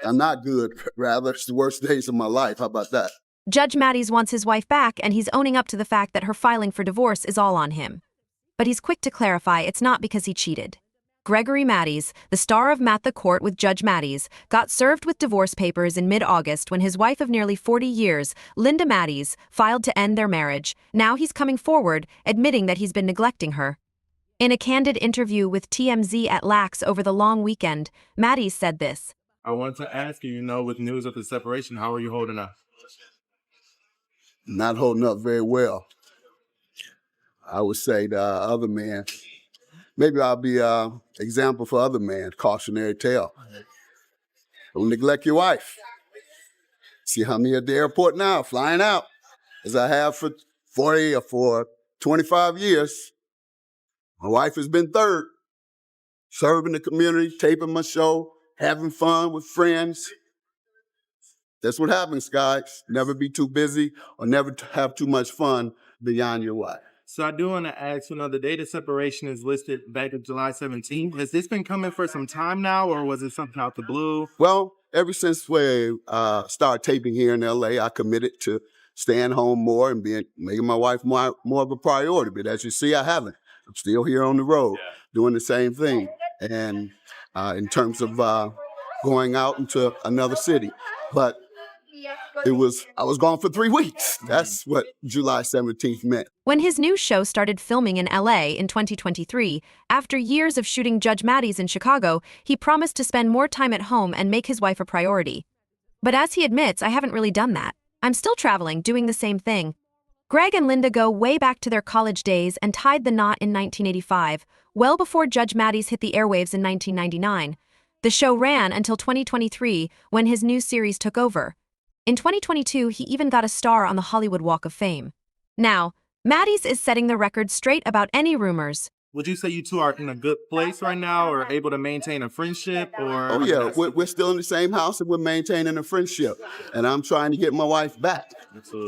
I'm not good, rather. It's the worst days of my life. How about that? Judge Mathis wants his wife back, and he's owning up to the fact that her filing for divorce is all on him. But he's quick to clarify it's not because he cheated. Gregory Mathis, the star of Matt the Court with Judge Mathis, got served with divorce papers in mid-August when his wife of nearly 40 years, Linda Mathis, filed to end their marriage. Now he's coming forward, admitting that he's been neglecting her. In a candid interview with TMZ at LAX over the long weekend, Mathis said this. I wanted to ask you, with news of the separation, how are you holding up? Not holding up very well. I would say the other man, maybe I'll be an example for other men, cautionary tale. Don't neglect your wife. See how many at the airport now, flying out, as I have for 40 or for 25 years. My wife has been third, serving the community, taping my show, having fun with friends. That's what happens, guys. Never be too busy or never have too much fun beyond your wife. So I do want to ask, the date of separation is listed back of July 17th. Has this been coming for some time now, or was it something out the blue? Well, ever since we started taping here in LA, I committed to staying home more and making my wife more of a priority. But as you see, I haven't. I'm still here on the road doing the same thing. And in terms of going out into another city. But I was gone for 3 weeks. That's what July 17th meant. When his new show started filming in LA in 2023, after years of shooting Judge Mathis in Chicago, he promised to spend more time at home and make his wife a priority. But as he admits, I haven't really done that. I'm still traveling, doing the same thing. Greg and Linda go way back to their college days and tied the knot in 1985, well before Judge Mathis hit the airwaves in 1999. The show ran until 2023, when his new series took over. In 2022, he even got a star on the Hollywood Walk of Fame. Now, Mathis is setting the record straight about any rumors. Would you say you two are in a good place right now, or able to maintain a friendship? Or oh yeah, we're still in the same house and we're maintaining a friendship. And I'm trying to get my wife back.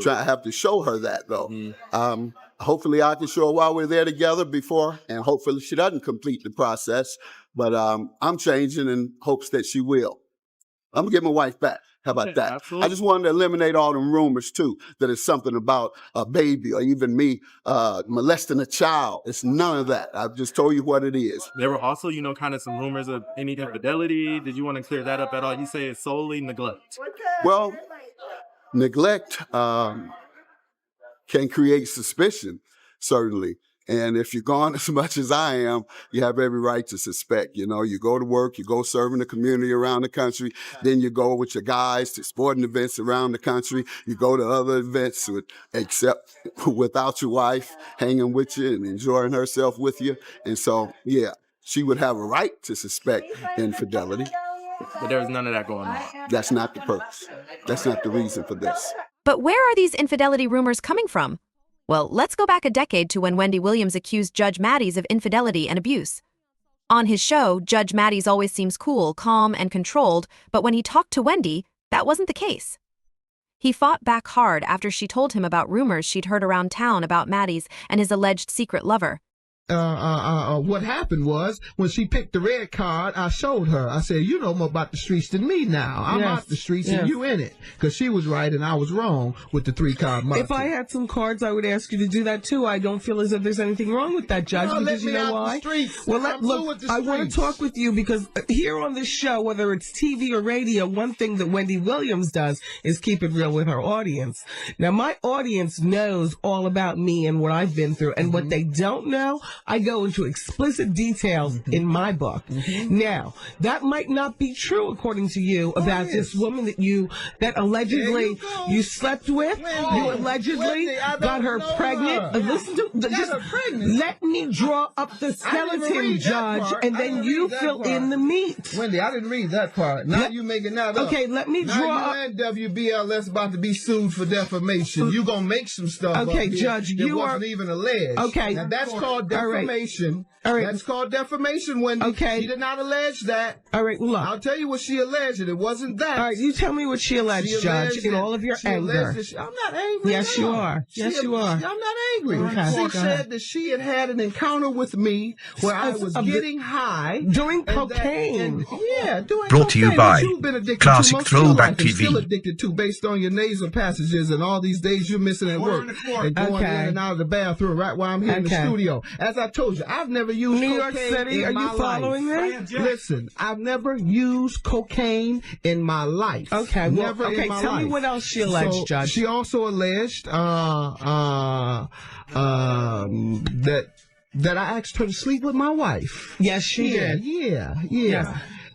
I have to show her that though. Mm-hmm. Hopefully I can show her while we're there together before, and hopefully she doesn't complete the process. But I'm changing in hopes that she will. I'm gonna get my wife back. How about that? Absolutely. I just wanted to eliminate all them rumors, too, that it's something about a baby or even me molesting a child. It's none of that. I've just told you what it is. There were also, kind of some rumors of any infidelity. Did you want to clear that up at all? You say it's solely neglect. Well, neglect can create suspicion, certainly. And if you're gone as much as I am, you have every right to suspect. You go to work, you go serving the community around the country, then you go with your guys to sporting events around the country, you go to other events except without your wife hanging with you and enjoying herself with you. And so, yeah, she would have a right to suspect infidelity. But there's none of that going on. That's not the purpose. That's not the reason for this. But where are these infidelity rumors coming from? Well, let's go back a decade to when Wendy Williams accused Judge Mathis of infidelity and abuse. On his show, Judge Mathis always seems cool, calm, and controlled, but when he talked to Wendy, that wasn't the case. He fought back hard after she told him about rumors she'd heard around town about Mathis and his alleged secret lover. What happened was, when she picked the red card, I showed her. I said, you know more about the streets than me now. I'm out the streets and you in it. Because she was right and I was wrong with the 3-card market. If I had some cards, I would ask you to do that too. I don't feel as if there's anything wrong with that, Judge, because you know why? Well, look, I want to talk with you because here on this show, whether it's TV or radio, one thing that Wendy Williams does is keep it real with her audience. Now, my audience knows all about me and what I've been through, and what they don't know, I go into explicit details in my book. Now, that might not be true, according to you, about this woman that allegedly you slept with. You allegedly got her pregnant. Listen to let me draw up the skeleton, Judge, and then you fill in the meat. Wendy, I didn't read that part. Now you making that up. Okay, let me draw up. And WBLS about to be sued for defamation. You gonna make some stuff up here Judge, that wasn't even alleged. Okay. Now that's called defamation. defamation. All right. That's called defamation, Wendy. Okay. She did not allege that. All right, look. I'll tell you what she alleged, and it wasn't that. All right, you tell me what she alleged, Judge, in all of your anger. I'm not angry. Yes, you are. Yes, you are. I'm not angry. Okay. She said that she had an encounter with me where I was getting high. Doing cocaine. Doing Brought to you cocaine, by which you've been addicted Classic to most of your Throwback life and TV. still addicted to based on your nasal passages and all these days you're missing at work and going in and out of the bathroom right while I'm here in the studio. As I told you, I've never used New York cocaine City, in are my you following life. me? Listen, I've never used cocaine in my life. Okay, never in my tell life. me what else she alleged, So, Judge. She also alleged that I asked her to sleep with my wife. Yes, she did. Yeah. Yes.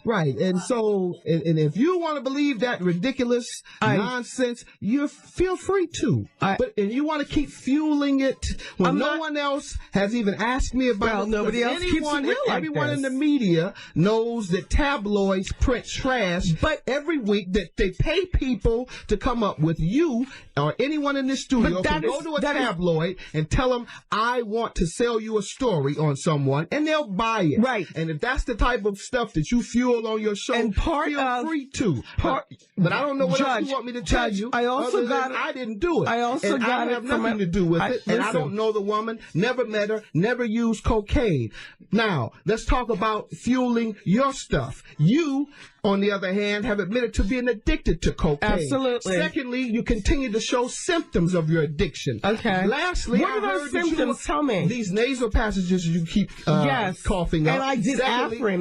Right, and so, and if you want to believe that ridiculous nonsense, you feel free to. But and you want to keep fueling it when no one else has even asked me about it. Nobody else keeps it real like everyone this. in the media knows that tabloids print trash, but every week that they pay people to come up with you or anyone in this studio can go to a tabloid and tell them, I want to sell you a story on someone, and they'll buy it. Right. And if that's the type of stuff that you fuel on your show, and feel free to. But I don't know what else you want me to tell you. I also got it. I didn't do it. I also and got I it have from nothing to do with it. And I listen. don't know the woman, never met her, never used cocaine. Now, let's talk about fueling your stuff. You, on the other hand, have admitted to being addicted to cocaine. Absolutely. Secondly, you continue to show symptoms of your addiction. Okay. Lastly, what I are those heard that symptoms? Tell me. These nasal passages you keep coughing up. And I did Afrin.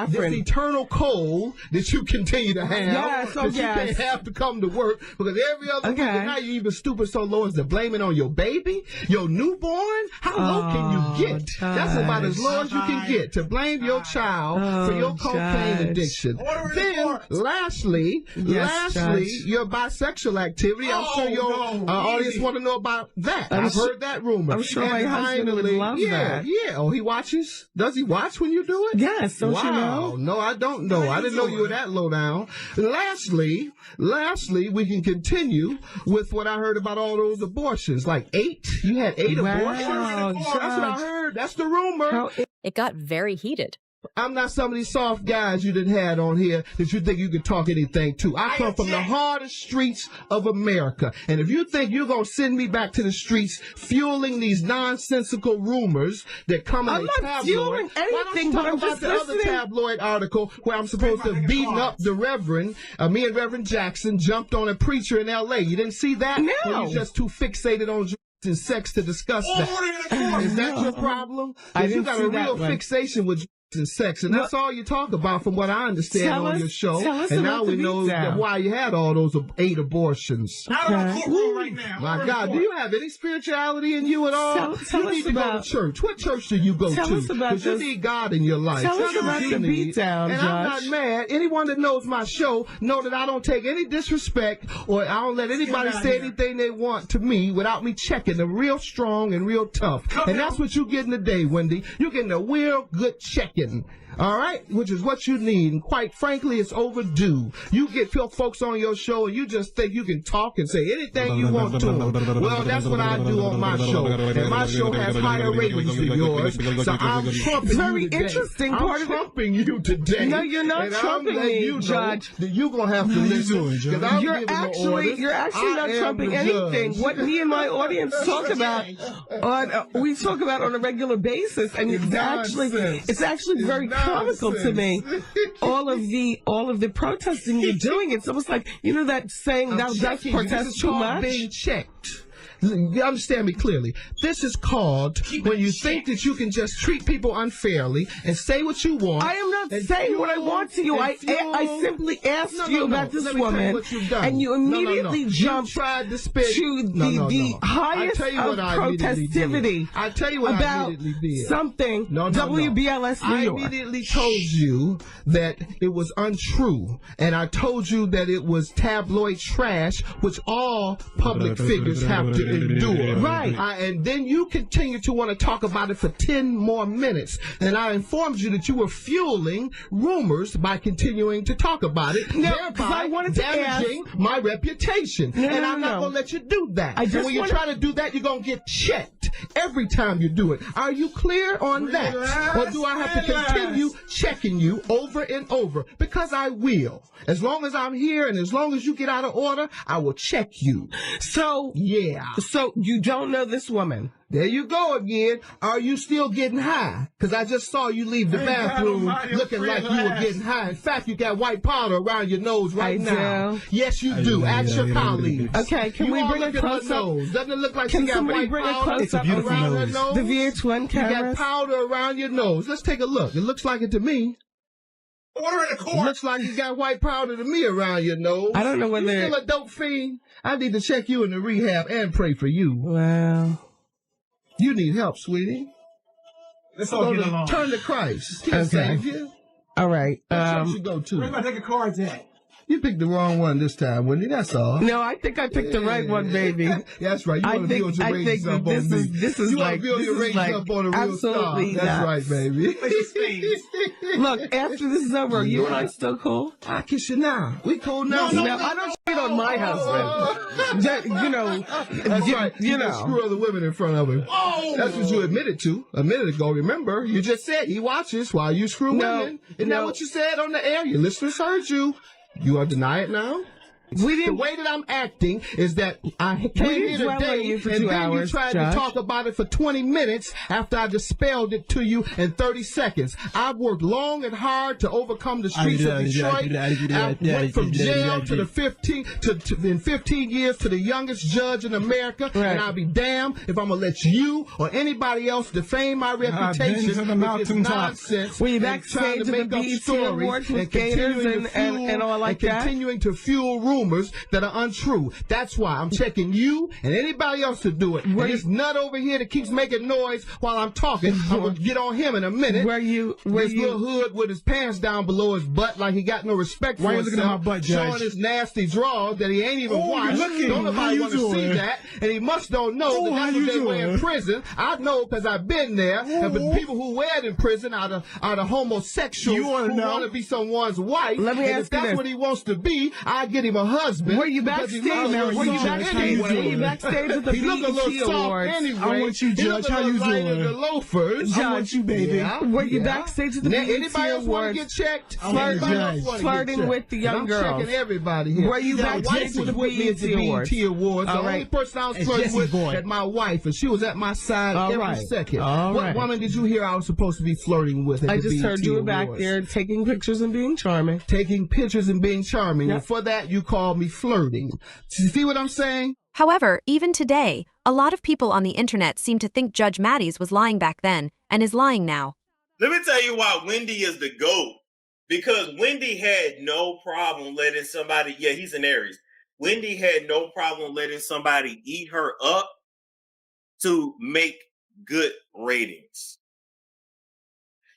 This eternal cold that you continue to have. Yes, that you can't have to come to work because every other week, and now you're even stupid so low as to blame it on your baby, your newborn. How low can you get? That's about as low as you can get, to blame your child for your cocaine addiction. Then, lastly, your bisexual activity. I'm sure your audience want to know about that. I've heard that rumor. I'm sure my husband would love that. Yeah. Oh, he watches? Does he watch when you do it? Yes. Don't you know? No, I don't know. I didn't know you were that low down. Lastly, we can continue with what I heard about all those abortions. Like 8? You had 8 abortions? That's what I heard. That's the rumor. It got very heated. I'm not some of these soft guys you done had on here that you think you can talk anything to. I come from the hardest streets of America. And if you think you're going to send me back to the streets fueling these nonsensical rumors that come in a tabloid. I'm not fueling anything, but I'm just listening. The other tabloid article where I'm supposed to have beaten up the Reverend, me and Reverend Jackson jumped on a preacher in L.A. You didn't see that? No. Or you just too fixated on and sex to discuss that? Is that your problem? You got a real fixation with and sex, and that's all you talk about from what I understand on your show. And now we know why you had all those 8 abortions. Right now. My God, do you have any spirituality in you at all? You need to go to church. What church do you go to? Because you need God in your life. Tell us about the beatdown, and Judge. I'm not mad. Anyone that knows my show know that I don't take any disrespect, or I don't let anybody say anything they want to me without me checking them real strong and real tough. And that's what you're getting today, Wendy. You're getting a real good checking. All right, which is what you need, and quite frankly, it's overdue. You get folks on your show, and you just think you can talk and say anything you want to them. Well, that's what I do on my show, and my show has higher ratings than yours. So I'm trumping you very today. interesting I'm part of it. trumping you today. No, you're not and trumping I'm me, you Judge. That you're gonna have to listen. You're actually not trumping anything. What me and my audience talk about we talk about on a regular basis, and it's actually very comical to me. All of the protesting you're doing, it's almost like, you know that saying, thou dost protest too much? Being checked. You understand me clearly. This is called when you think that you can just treat people unfairly and say what you want. I am not saying what I want to you. I simply asked you about this woman, and you immediately jumped to the highest of protestivity. I tell you what I immediately did. Something WBLS New York. I immediately told you that it was untrue, and I told you that it was tabloid trash, which all public figures have to endure. Right. And then you continue to want to talk about it for 10 more minutes. And I informed you that you were fueling rumors by continuing to talk about it, thereby damaging my reputation. And I'm not going to let you do that. And when you try to do that, you're going to get checked. every time you do it. Are you clear on that? Or do I have to continue checking you over and over? Because I will. As long as I'm here and as long as you get out of order, I will check you. So, yeah. So you don't know this woman? There you go again. Are you still getting high? Because I just saw you leave the bathroom looking like you were getting high. In fact, you got white powder around your nose right now. Yes, you do. Ask your colleagues. Okay, can we bring a close-up? Doesn't it look like Can she got somebody white bring a powder close-up around her nose? The VH1 You got cameras? powder around your nose. Let's take a look. It looks like it to me. Order in the court. Looks like you got white powder to me around your nose. I don't know whether... You still a dope fiend? I need to check you into rehab and pray for you. Well... You need help, sweetie. Let's all get along. Turn to Christ. He'll Okay. save you. All right. What church you go to? Where's my deck of cards at? You picked the wrong one this time, Wendy. That's all. No, I think I picked the right one, baby. That's right. You want to build your ratings up on me. This is you like, want to build your ratings up on a real star. absolutely That's not. right, baby. Look, after this is over, are you and I still cool? I kiss you now. We cool now. No, I don't cheat on my husband. You know, That's right. You don't know. screw other women in front of him. That's what you admitted to a minute ago. Remember, you just said he watches while you screw women. Isn't that what you said on the air? Your listeners heard you. You want to deny it now? The way that I'm acting is that I came here today you for and 2 then hours, you tried Judge. to talk about it for 20 minutes after I dispelled it to you in 30 seconds. I've worked long and hard to overcome the streets of Detroit. I went from jail to the 15 years to the youngest judge in America, and I'll be damned if I'm going to let you or anybody else defame my reputation with this nonsense. Were you and backstage trying to at the make up BET stories Awards with and gators continuing to fuel and all like and that? continuing to fuel rumors that are untrue. That's why I'm checking you and anybody else to do it. And this nut over here that keeps making noise while I'm talking, I'm going to get on him in a minute. This little hood with his pants down below his butt like he got no respect for himself. Why you looking at my butt, Judge? Showing his nasty drawers that he ain't even washed. Don't nobody want to see that. And he must don't know that that's what they wear in prison. I know because I've been there. And the people who wear it in prison are the homosexuals who want to be someone's wife. Let me and ask if that's you this. what he wants to be, I get him a husband. Were you backstage? Were you backstage at the He look a BET little soft Awards? anyway. I want you, Judge. How you doing? The loafers. I want you, baby. Were you backstage at the BET Anybody else want Awards? to get checked? Flirting with the young I'm girls. checking everybody here. Were you My wife backstage was at the with me at the BET BET Awards. The All only right. person I was It's flirting Jesse's with boy. had my wife, and she was at my side All every right. second. All What right. would did you hear I was supposed to be flirting with at I the just BET heard you were back Awards? there taking pictures and being charming. Taking pictures and being charming. Yep. And for that, you call me flirting. See what I'm saying? However, even today, a lot of people on the internet seem to think Judge Mathis was lying back then and is lying now. Let me tell you why Wendy is the GOAT. Because Wendy had no problem letting somebody, he's an Aries. Wendy had no problem letting somebody eat her up to make good ratings.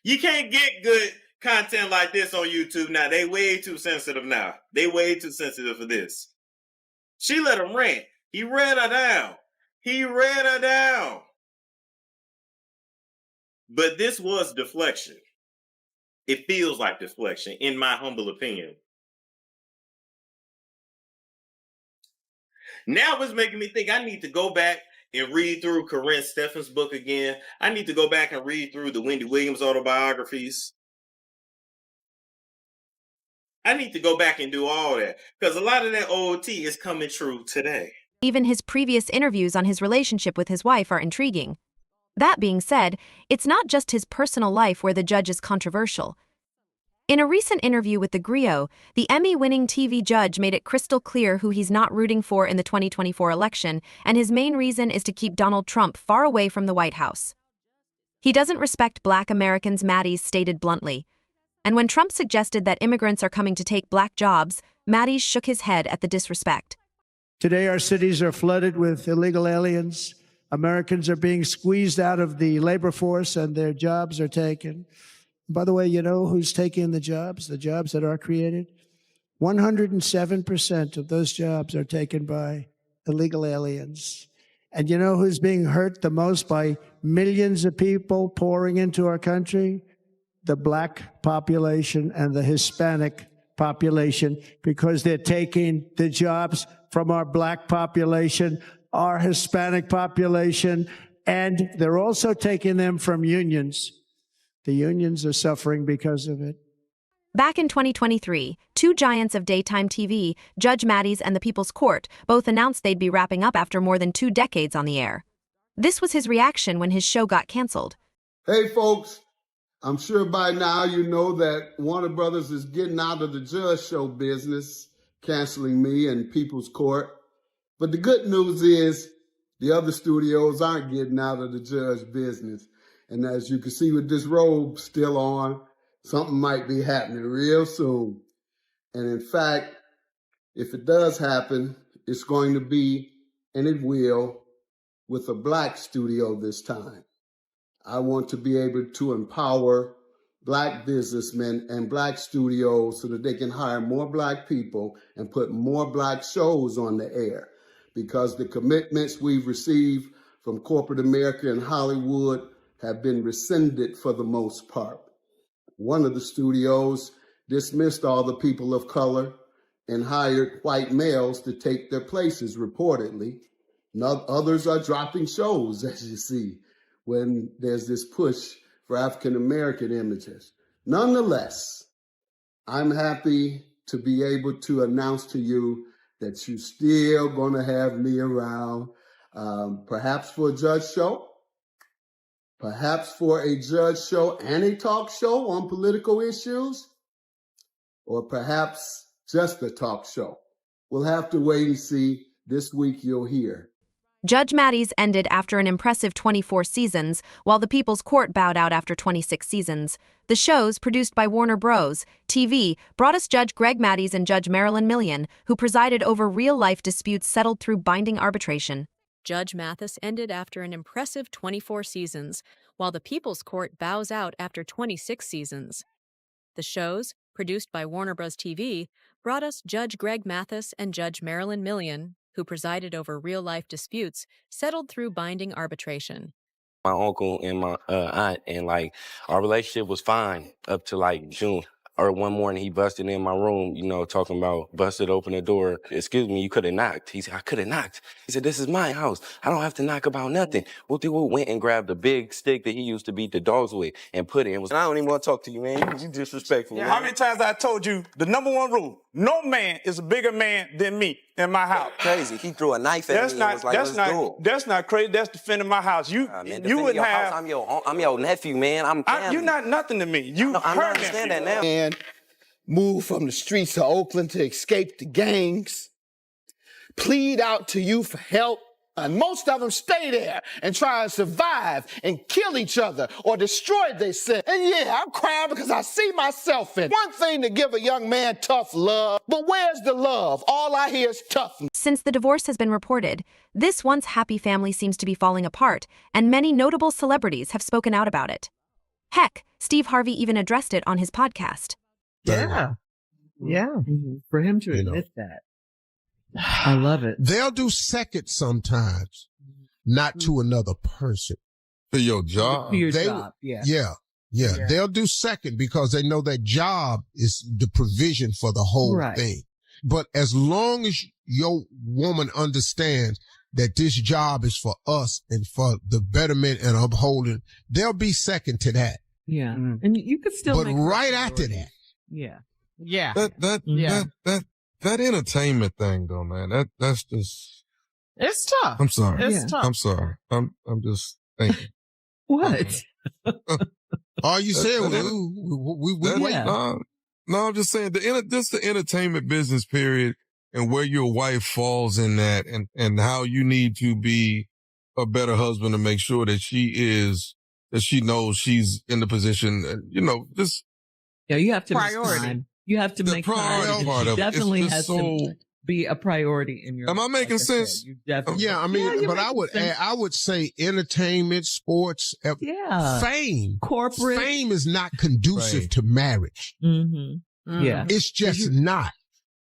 You can't get good content like this on YouTube now. They way too sensitive now. They way too sensitive for this. She let him rant. He read her down. But this was deflection. It feels like deflection, in my humble opinion. Now it's making me think I need to go back and read through Corinne Steffen's book again. I need to go back and read through the Wendy Williams autobiographies. I need to go back and do all that because a lot of that OOT is coming true today. Even his previous interviews on his relationship with his wife are intriguing. That being said, it's not just his personal life where the judge is controversial. In a recent interview with The Griot, the Emmy-winning TV judge made it crystal clear who he's not rooting for in the 2024 election, and his main reason is to keep Donald Trump far away from the White House. He doesn't respect Black Americans, Mathis stated bluntly. And when Trump suggested that immigrants are coming to take Black jobs, Mathis shook his head at the disrespect. Today, our cities are flooded with illegal aliens. Americans are being squeezed out of the labor force and their jobs are taken. By the way, you know who's taking the jobs that are created? 107% of those jobs are taken by illegal aliens. And you know who's being hurt the most by millions of people pouring into our country? The Black population and the Hispanic population, because they're taking the jobs from our Black population, our Hispanic population, And they're also taking them from unions. The unions are suffering because of it. Back in 2023, two giants of daytime TV, Judge Mathis and The People's Court, both announced they'd be wrapping up after more than 2 decades on the air. This was his reaction when his show got canceled. Hey, folks, I'm sure by now you know that Warner Brothers is getting out of the Judge Show business, canceling me and People's Court. But the good news is the other studios aren't getting out of the Judge business. And as you can see with this robe still on, something might be happening real soon. And in fact, if it does happen, it's going to be, and it will, with a black studio this time. I want to be able to empower black businessmen and black studios so that they can hire more black people and put more black shows on the air. Because the commitments we've received from corporate America and Hollywood have been rescinded for the most part. One of the studios dismissed all the people of color and hired white males to take their places, reportedly. Others are dropping shows, as you see, when there's this push for African-American images. Nonetheless, I'm happy to be able to announce to you that you're still going to have me around, perhaps for a judge show, perhaps for a judge show and a talk show on political issues, or perhaps just a talk show. We'll have to wait and see. This week you'll hear. Judge Mathis ended after an impressive 24 seasons, while The People's Court bowed out after 26 seasons. The shows, produced by Warner Bros. TV, brought us Judge Greg Mathis and Judge Marilyn Millian, who presided over real-life disputes settled through binding arbitration. Judge Mathis ended after an impressive 24 seasons, while The People's Court bows out after 26 seasons. The shows, produced by Warner Bros. TV, brought us Judge Greg Mathis and Judge Marilyn Millian, who presided over real-life disputes settled through binding arbitration. My uncle and my aunt, and like our relationship was fine up to like June. Or one morning he busted in my room, talking about busted open the door. Excuse me, you could have knocked. He said, I could have knocked. He said, this is my house. I don't have to knock about nothing. We went and grabbed a big stick that he used to beat the dogs with and put it in. I don't even want to talk to you, man. You disrespectful, man. How many times I told you the number one rule, no man is a bigger man than me in my house. Crazy. He threw a knife at me and was like, let's do it. That's not crazy. That's defending my house. You wouldn't have. House. I'm your nephew, man. You're not nothing to me. You I understand that now. And moved from the streets of Oakland to escape the gangs, plead out to you for help, and most of them stay there and try and survive and kill each other or destroy themselves. And yeah, I'm crying because I see myself in it. One thing to give a young man tough love, but where's the love? All I hear is tough. Since the divorce has been reported, this once happy family seems to be falling apart, and many notable celebrities have spoken out about it. Heck, Steve Harvey even addressed it on his podcast. Yeah. For him to admit that. I love it. They'll do second sometimes, not to another person. For your job. For your job, yeah. Yeah. They'll do second because they know that job is the provision for the whole thing. But as long as your woman understands that this job is for us and for the betterment and upholding, they'll be second to that. Yeah. And you could still But right after that. Yeah. That entertainment thing though, man, that's just. It's tough. I'm sorry. It's tough. I'm sorry. I'm just thinking. What? All you said was, we wait. No, I'm just saying just the entertainment business period and where your wife falls in that and how you need to be a better husband to make sure that she knows she's in the position, just. Yeah, you have to priority. You have to make priority part of it. Definitely It's has so, to be a priority in your. Am I making sense? Yeah, I mean, but I would say entertainment, sports, fame, corporate fame is not conducive to marriage. Mm-hmm. Yeah, it's just not,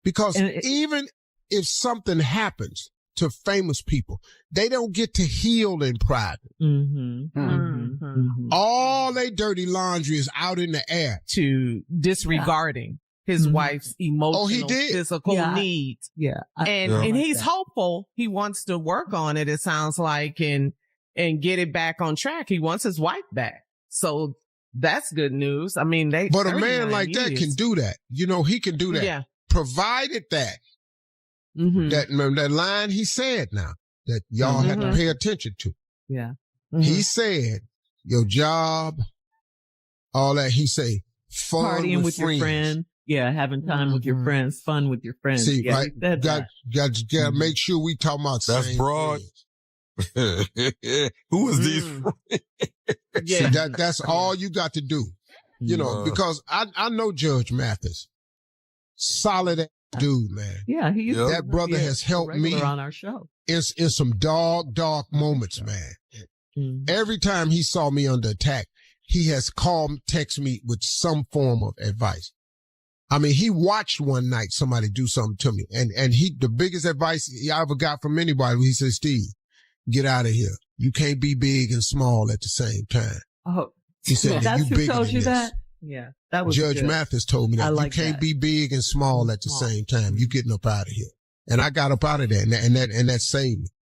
because even if something happens to famous people, they don't get to heal in private. All their dirty laundry is out in the air to disregarding his wife's emotional, physical needs. Yeah. And he's hopeful. He wants to work on it, it sounds like, and and get it back on track. He wants his wife back. So that's good news. I mean, but a man like that can do that. You know, he can do that. Yeah. Provided that, that line he said now that y'all have to pay attention to. Yeah. He said, your job, all that. He say, fun partying with friends. your friend. Yeah, having time with your friends, fun with your friends. See, yeah, right? Got to make sure we talking about that's broad. Who is these friends? See, that's all you got to do. You know, because I know Judge Mathis. Solid dude, man. Yeah, he used that brother has helped me on our show. In some dark moments, man. Every time he saw me under attack, he has called, text me with some form of advice. I mean, he watched one night somebody do something to me, and the biggest advice I ever got from anybody, he said, Steve, get out of here. You can't be big and small at the same time. Oh, he said, that's you who bigger told than you this. that? Yeah, that was Judge good. Mathis told me that. Like you can't be big and small at the same time. You getting up out of here. And I got up out of there, and that saved me.